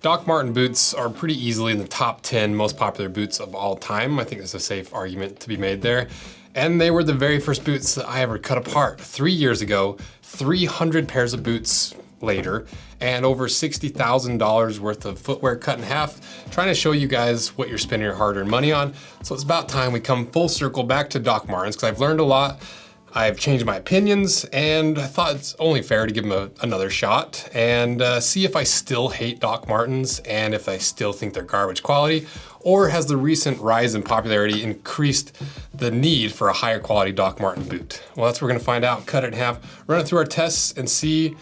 Doc Marten boots are pretty easily in the top 10 most popular boots of all time. I think there's a safe argument to be made there. And they were the very first boots that I ever cut apart 3 years ago, 300 pairs of boots later, and over $60,000 worth of footwear cut in half, trying to show you guys what you're spending your hard-earned money on. So it's about time we come full circle back to Doc Martens, because I've learned a lot. I've changed my opinions, and I thought it's only fair to give them another shot and see if I still hate Doc Martens and if I still think they're garbage quality, or has the recent rise in popularity increased the need for a higher quality Doc Marten boot? Well, that's what we're gonna find out, cut it in half, run it through our tests and see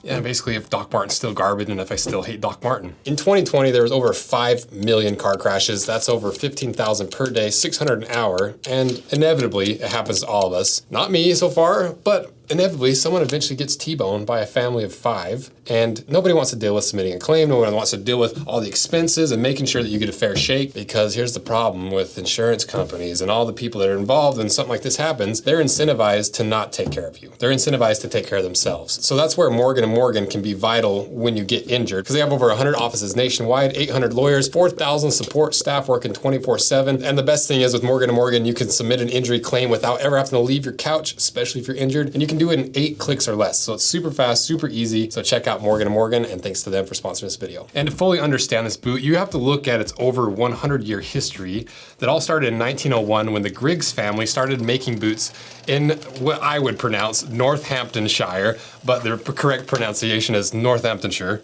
basically if Doc Marten's still garbage and if I still hate Doc Marten. In 2020, there was over 5 million car crashes. That's over 15,000 per day, 600 an hour. And inevitably, it happens to all of us. Not me so far, but inevitably, someone eventually gets T-boned by a family of 5, and nobody wants to deal with submitting a claim. No one wants to deal with all the expenses and making sure that you get a fair shake, because here's the problem with insurance companies and all the people that are involved when something like this happens. They're incentivized to not take care of you. They're incentivized to take care of themselves. So that's where Morgan & Morgan can be vital when you get injured, because they have over 100 offices nationwide, 800 lawyers, 4,000 support staff working 24/7. And the best thing is with Morgan & Morgan, you can submit an injury claim without ever having to leave your couch, especially if you're injured, and you can do it in 8 clicks or less. So it's super fast, super easy. So check out Morgan & Morgan, and thanks to them for sponsoring this video. And to fully understand this boot, you have to look at its over 100-year history that all started in 1901 when the Griggs family started making boots in what I would pronounce Northamptonshire, but the correct pronunciation is Northamptonshire.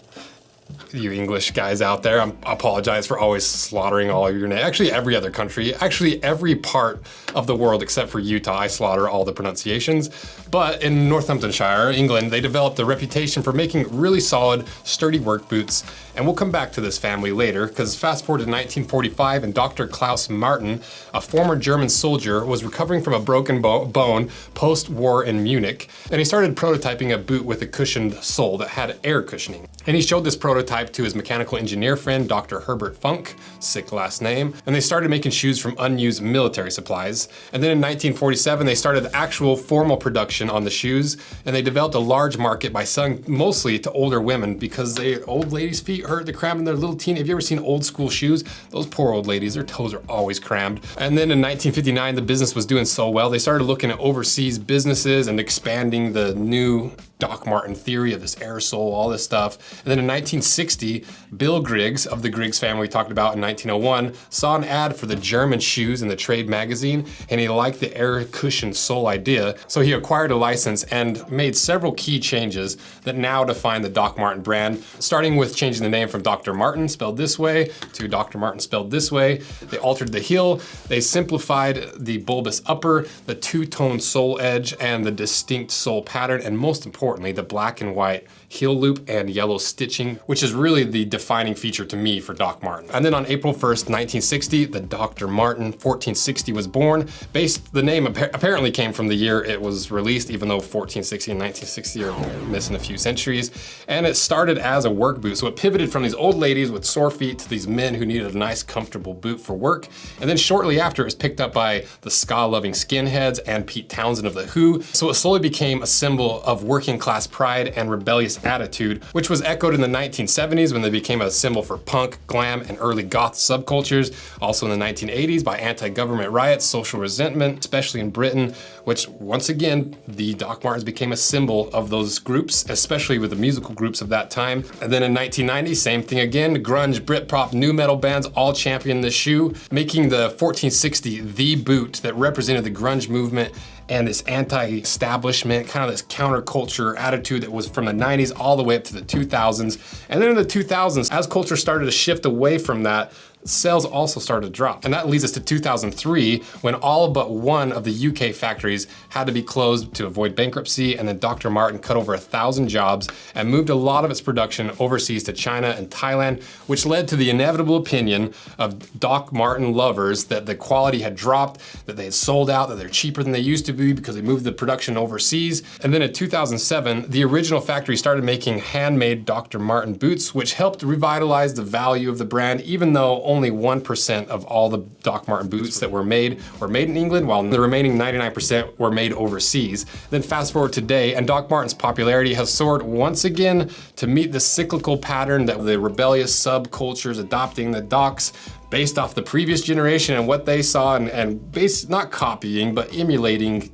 You English guys out there, I apologize for always slaughtering all of your names. Actually, every other country, actually every part of the world except for Utah, I slaughter all the pronunciations. But in Northamptonshire, England, they developed a reputation for making really solid, sturdy work boots. And we'll come back to this family later, because fast forward to 1945, and Dr. Klaus Marten, a former German soldier, was recovering from a broken bone post-war in Munich, and he started prototyping a boot with a cushioned sole that had air cushioning. And he showed this prototype to his mechanical engineer friend, Dr. Herbert Funk, sick last name, and they started making shoes from unused military supplies. And then in 1947, they started actual formal production on the shoes, and they developed a large market by selling mostly to older women, because old ladies' feet hurt, they're crammed in their little teen. Have you ever seen old school shoes? Those poor old ladies, their toes are always crammed. And then in 1959, the business was doing so well, they started looking at overseas businesses and expanding the new Doc Marten theory of this air sole, all this stuff. And then in 1960, Bill Griggs of the Griggs family we talked about in 1901 saw an ad for the German shoes in the trade magazine, and he liked the air cushion sole idea. So he acquired a license and made several key changes that now define the Doc Marten brand, starting with changing the name from Dr. Marten, spelled this way, to Dr. Marten, spelled this way. They altered the heel, they simplified the bulbous upper, the two-tone sole edge, and the distinct sole pattern, and most importantly, the black and white heel loop and yellow stitching, which is really the defining feature to me for Doc Marten. And then on April 1st, 1960, the Dr. Marten 1460 was born. The name apparently came from the year it was released, even though 1460 and 1960 are missing a few centuries. And it started as a work boot, so it pivoted from these old ladies with sore feet to these men who needed a nice, comfortable boot for work. And then shortly after, it was picked up by the ska-loving skinheads and Pete Townsend of The Who. So it slowly became a symbol of working class pride and rebellious attitude, which was echoed in the 1970s when they became a symbol for punk, glam, and early goth subcultures. Also in the 1980s by anti-government riots, social resentment, especially in Britain, which once again, the Doc Martens became a symbol of those groups, especially with the musical groups of that time. And then in 1990, same thing again, grunge, Britpop, nu metal bands all championed the shoe, making the 1460 the boot that represented the grunge movement and this anti-establishment, kind of this counterculture attitude that was from the 90s all the way up to the 2000s. And then in the 2000s, as culture started to shift away from that, sales also started to drop. And that leads us to 2003, when all but one of the UK factories had to be closed to avoid bankruptcy, and then Dr. Marten cut over 1,000 jobs and moved a lot of its production overseas to China and Thailand, which led to the inevitable opinion of Doc Marten lovers that the quality had dropped, that they had sold out, that they're cheaper than they used to be because they moved the production overseas. And then in 2007, the original factory started making handmade Dr. Marten boots, which helped revitalize the value of the brand, even though only 1% of all the Doc Marten boots that were made in England, while the remaining 99% were made overseas. Then fast forward today, and Doc Marten's popularity has soared once again to meet the cyclical pattern that the rebellious subcultures adopting the Docs based off the previous generation and what they saw, and not copying, but emulating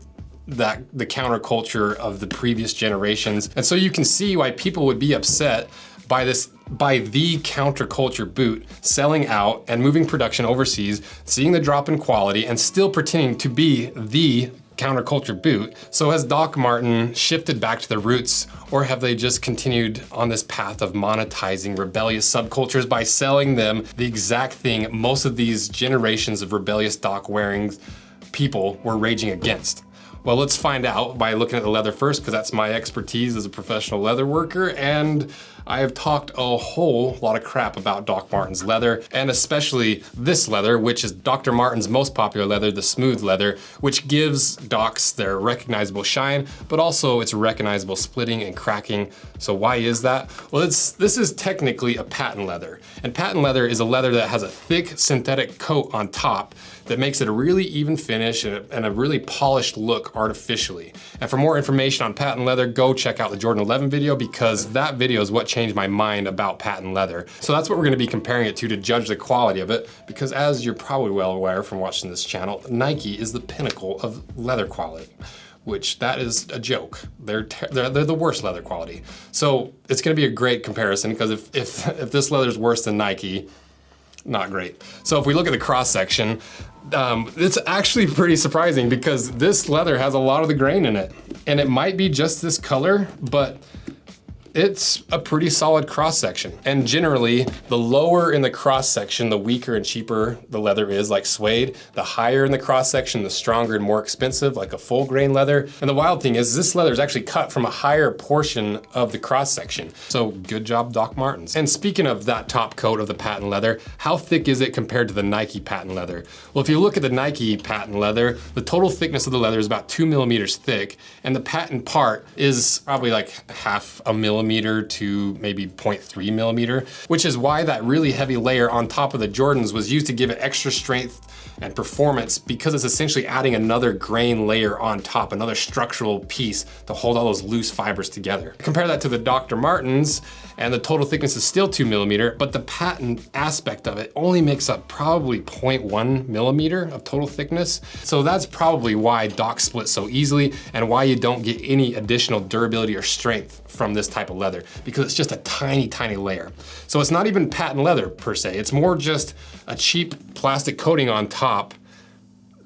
the counterculture of the previous generations. And so you can see why people would be upset by the counterculture boot selling out and moving production overseas, seeing the drop in quality, and still pretending to be the counterculture boot. So has Doc Marten shifted back to the roots, or have they just continued on this path of monetizing rebellious subcultures by selling them the exact thing most of these generations of rebellious Doc wearing people were raging against? Well, let's find out by looking at the leather first, because that's my expertise as a professional leather worker, and I have talked a whole lot of crap about Doc Marten's leather, and especially this leather, which is Dr. Marten's most popular leather, the smooth leather, which gives Docs their recognizable shine, but also its recognizable splitting and cracking. So why is that? Well, this is technically a patent leather, and patent leather is a leather that has a thick synthetic coat on top that makes it a really even finish and a really polished look artificially. And for more information on patent leather, go check out the Jordan 11 video, because that video is what changed my mind about patent leather. So that's what we're gonna be comparing it to judge the quality of it, because as you're probably well aware from watching this channel, Nike is the pinnacle of leather quality, which that is a joke. They're the worst leather quality. So it's gonna be a great comparison, because if this leather is worse than Nike, not great. So if we look at the cross section, it's actually pretty surprising, because this leather has a lot of the grain in it, and it might be just this color, but it's a pretty solid cross section. And generally, the lower in the cross section, the weaker and cheaper the leather is, like suede. The higher in the cross section, the stronger and more expensive, like a full grain leather. And the wild thing is, this leather is actually cut from a higher portion of the cross section. So good job, Doc Martens. And speaking of that top coat of the patent leather, how thick is it compared to the Nike patent leather? Well, if you look at the Nike patent leather, the total thickness of the leather is about 2 millimeters thick, and the patent part is probably like 0.5 millimeter to maybe 0.3 millimeter, which is why that really heavy layer on top of the Jordans was used to give it extra strength and performance, because it's essentially adding another grain layer on top, another structural piece to hold all those loose fibers together. Compare that to the Dr. Martens, and the total thickness is still 2 millimeter, but the patent aspect of it only makes up probably 0.1 millimeter of total thickness. So that's probably why Doc splits so easily, and why you don't get any additional durability or strength from this type of leather, because it's just a tiny, tiny layer. So it's not even patent leather per se, it's more just a cheap plastic coating on top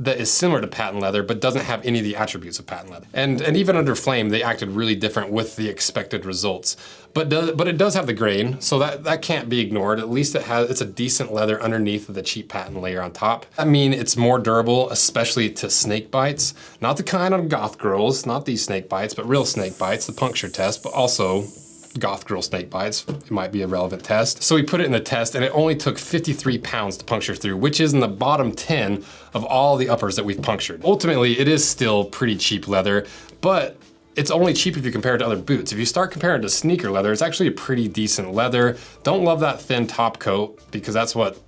that is similar to patent leather, but doesn't have any of the attributes of patent leather. And even under flame, they acted really different with the expected results. But it does have the grain, so that can't be ignored. At least it's a decent leather underneath of the cheap patent layer on top. I mean, it's more durable, especially to snake bites. Not the kind on goth girls, not these snake bites, but real snake bites, the puncture test, but also goth girl snake bites. It might be a relevant test. So we put it in the test, and it only took 53 pounds to puncture through, which is in the bottom 10 of all the uppers that we've punctured. Ultimately, it is still pretty cheap leather, but it's only cheap if you compare it to other boots. If you start comparing it to sneaker leather, it's actually a pretty decent leather. Don't love that thin top coat, because that's what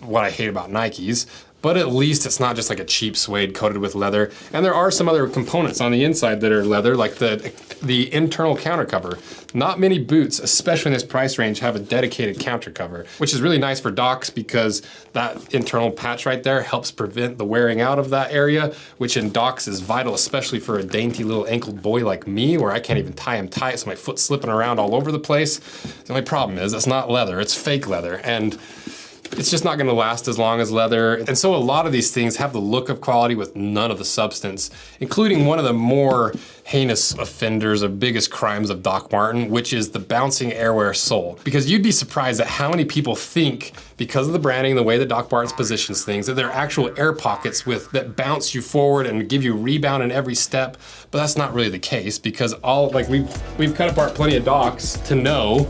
I hate about Nikes. But at least it's not just like a cheap suede coated with leather. And there are some other components on the inside that are leather, like the internal counter cover. Not many boots, especially in this price range, have a dedicated counter cover, which is really nice for Docs, because that internal patch right there helps prevent the wearing out of that area, which in Docs is vital, especially for a dainty little ankled boy like me, where I can't even tie him tight, so my foot's slipping around all over the place. The only problem is it's not leather, it's fake leather. And it's just not gonna last as long as leather. And so a lot of these things have the look of quality with none of the substance, including one of the more heinous offenders or biggest crimes of Doc Marten, which is the bouncing airwear sole. Because you'd be surprised at how many people think, because of the branding, the way that Doc Martens positions things, that there are actual air pockets that bounce you forward and give you rebound in every step. But that's not really the case, because we've cut apart plenty of Docs to know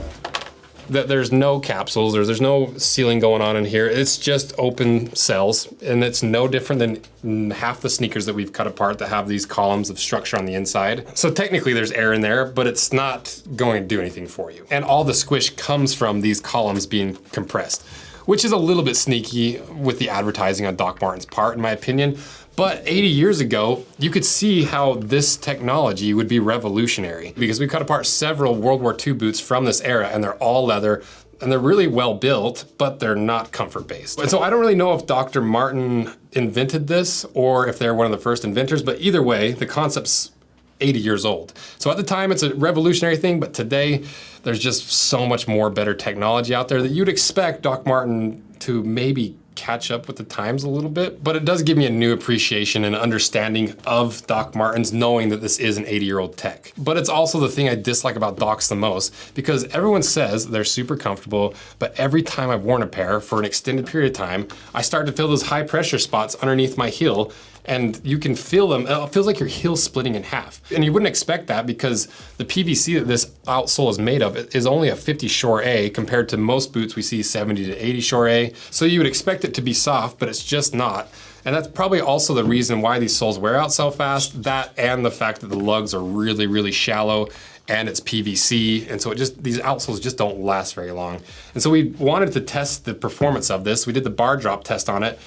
that there's no capsules, or there's no sealing going on in here. It's just open cells, and it's no different than half the sneakers that we've cut apart that have these columns of structure on the inside. So technically there's air in there, but it's not going to do anything for you. And all the squish comes from these columns being compressed, which is a little bit sneaky with the advertising on Doc Martens' part, in my opinion. But 80 years ago, you could see how this technology would be revolutionary, because we cut apart several World War II boots from this era, and they're all leather, and they're really well built, but they're not comfort-based. And so I don't really know if Dr. Marten invented this or if they're one of the first inventors, but either way, the concept's 80 years old. So at the time, it's a revolutionary thing, but today, there's just so much more better technology out there that you'd expect Doc Marten to maybe catch up with the times a little bit, but it does give me a new appreciation and understanding of Doc Martens, knowing that this is an 80-year-old tech. But it's also the thing I dislike about Docs the most, because everyone says they're super comfortable, but every time I've worn a pair for an extended period of time, I start to feel those high pressure spots underneath my heel, and you can feel them. It feels like your heel's splitting in half. And you wouldn't expect that because the PVC that this outsole is made of is only a 50 Shore A compared to most boots we see 70 to 80 Shore A. So you would expect it to be soft, but it's just not. And that's probably also the reason why these soles wear out so fast, that and the fact that the lugs are really, really shallow and it's PVC, and so these outsoles just don't last very long. And so we wanted to test the performance of this. We did the bar drop test on it,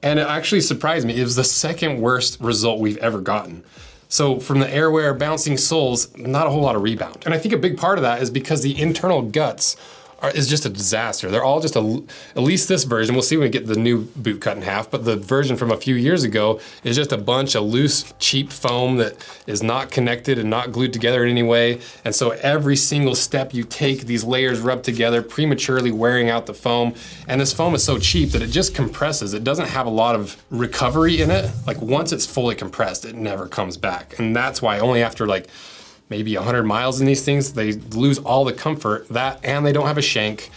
and it actually surprised me. It was the second worst result we've ever gotten. So from the airwear bouncing soles, not a whole lot of rebound. And I think a big part of that is because the internal guts is just a disaster. They're all just at least this version, we'll see when we get the new boot cut in half, but the version from a few years ago is just a bunch of loose, cheap foam that is not connected and not glued together in any way. And so every single step you take, these layers rub together, prematurely wearing out the foam. And this foam is so cheap that it just compresses. It doesn't have a lot of recovery in it. Like once it's fully compressed, it never comes back. And that's why only after like maybe 100 miles in these things, they lose all the comfort, and they don't have a shank.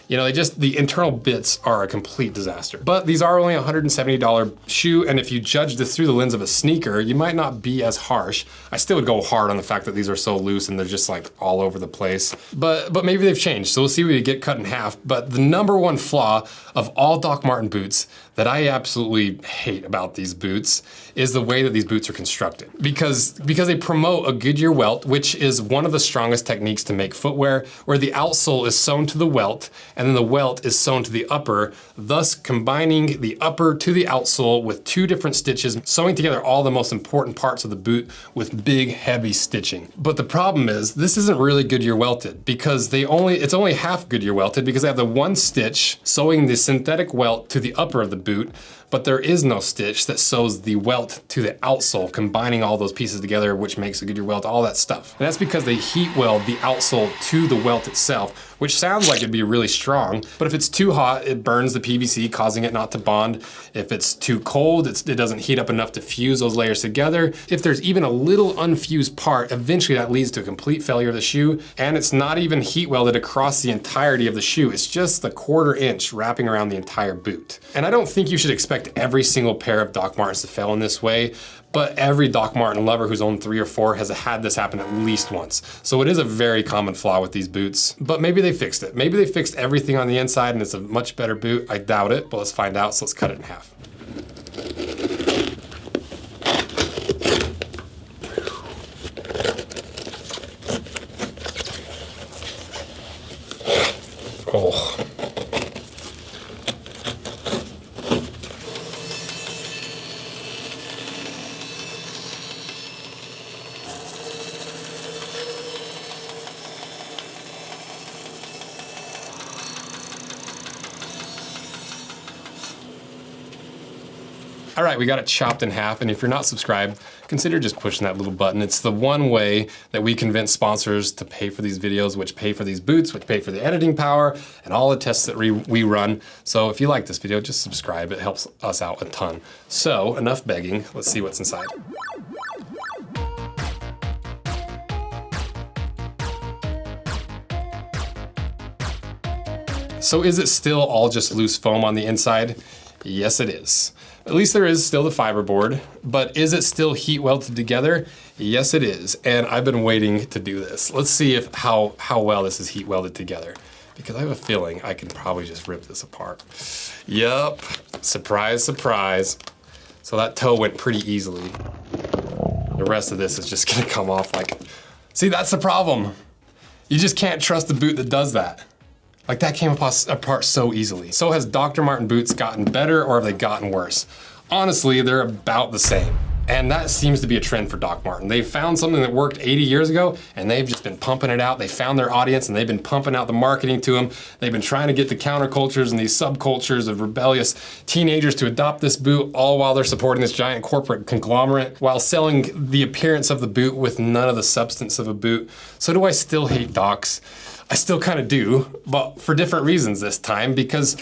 You know, the internal bits are a complete disaster. But these are only a $170 shoe, and if you judge this through the lens of a sneaker, you might not be as harsh. I still would go hard on the fact that these are so loose and they're just like all over the place. But maybe they've changed, so we'll see when we get cut in half. But the number one flaw of all Doc Marten boots that I absolutely hate about these boots is the way that these boots are constructed. Because they promote a Goodyear welt, which is one of the strongest techniques to make footwear, where the outsole is sewn to the welt, and then the welt is sewn to the upper, thus combining the upper to the outsole with two different stitches, sewing together all the most important parts of the boot with big, heavy stitching. But the problem is, this isn't really Goodyear welted, because it's only half Goodyear welted, because they have the one stitch sewing the synthetic welt to the upper of the boot, but there is no stitch that sews the welt to the outsole, combining all those pieces together, which makes a Goodyear welt, all that stuff. And that's because they heat weld the outsole to the welt itself, which sounds like it'd be really strong, but if it's too hot, it burns the PVC, causing it not to bond. If it's too cold, it doesn't heat up enough to fuse those layers together. If there's even a little unfused part, eventually that leads to a complete failure of the shoe, and it's not even heat welded across the entirety of the shoe. It's just the 1/4 inch wrapping around the entire boot. And I don't think you should expect every single pair of Doc Martens to fail in this way, but every Doc Marten lover who's owned 3 or 4 has had this happen at least once. So it is a very common flaw with these boots, but maybe they fixed it. Maybe they fixed everything on the inside and it's a much better boot. I doubt it, but let's find out, so let's cut it in half. Oh. All right, we got it chopped in half, and if you're not subscribed, consider just pushing that little button. It's the one way that we convince sponsors to pay for these videos, which pay for these boots, which pay for the editing power, and all the tests that we run. So if you like this video, just subscribe. It helps us out a ton. So enough begging, let's see what's inside. So is it still all just loose foam on the inside? Yes, it is. At least there is still the fiberboard, but is it still heat welded together? Yes, it is, and I've been waiting to do this. Let's see how well this is heat welded together, because I have a feeling I can probably just rip this apart. Yup, surprise, surprise. So that toe went pretty easily. The rest of this is just gonna come off like, see, that's the problem. You just can't trust the boot that does that. Like that came apart so easily. So has Dr. Marten boots gotten better or have they gotten worse? Honestly, they're about the same. And that seems to be a trend for Doc Marten. They found something that worked 80 years ago and they've just been pumping it out. They found their audience and they've been pumping out the marketing to them. They've been trying to get the countercultures and these subcultures of rebellious teenagers to adopt this boot, all while they're supporting this giant corporate conglomerate, while selling the appearance of the boot with none of the substance of a boot. So do I still hate Docs? I still kind of do, but for different reasons this time, because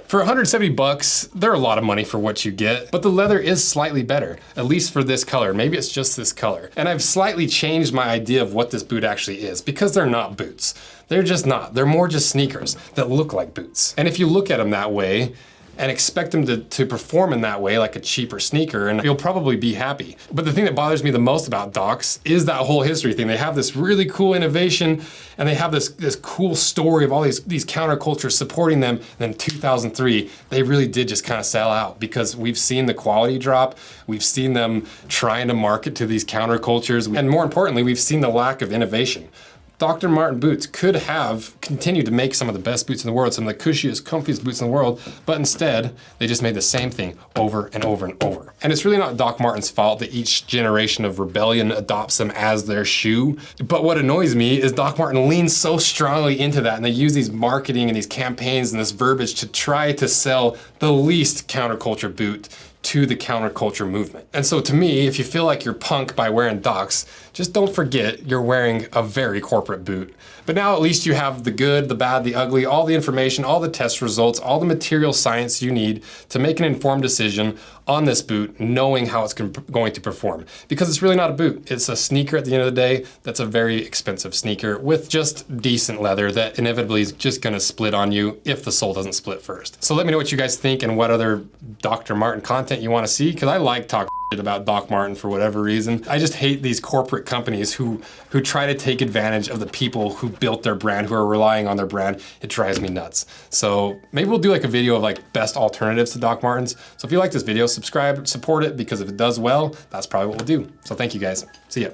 for 170 bucks, they're a lot of money for what you get, but the leather is slightly better, at least for this color. Maybe it's just this color. And I've slightly changed my idea of what this boot actually is, because they're not boots. They're just not. They're more just sneakers that look like boots. And if you look at them that way, and expect them to perform in that way like a cheaper sneaker, and you'll probably be happy. But the thing that bothers me the most about Docs is that whole history thing. They have this really cool innovation and they have this cool story of all these countercultures supporting them. And then in 2003, they really did just kind of sell out because we've seen the quality drop. We've seen them trying to market to these countercultures. And more importantly, we've seen the lack of innovation. Dr. Marten boots could have continued to make some of the best boots in the world, some of the cushiest, comfiest boots in the world, but instead, they just made the same thing over and over and over. And it's really not Doc Marten's fault that each generation of rebellion adopts them as their shoe. But what annoys me is Doc Marten leans so strongly into that, and they use these marketing and these campaigns and this verbiage to try to sell the least counterculture boot to the counterculture movement. And so to me, if you feel like you're punk by wearing Docs, just don't forget you're wearing a very corporate boot. But now at least you have the good, the bad, the ugly, all the information, all the test results, all the material science you need to make an informed decision on this boot, knowing how it's going to perform. Because it's really not a boot. It's a sneaker at the end of the day that's a very expensive sneaker with just decent leather that inevitably is just gonna split on you if the sole doesn't split first. So let me know what you guys think and what other Dr. Marten content you wanna see, because I like talking about Doc Marten for whatever reason. I just hate these corporate companies who try to take advantage of the people who built their brand, who are relying on their brand. It drives me nuts. So maybe we'll do like a video of like best alternatives to Doc Martens. So if you like this video, subscribe, support it, because if it does well, that's probably what we'll do. So thank you guys. See ya.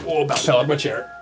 Oh, about fell out of my chair.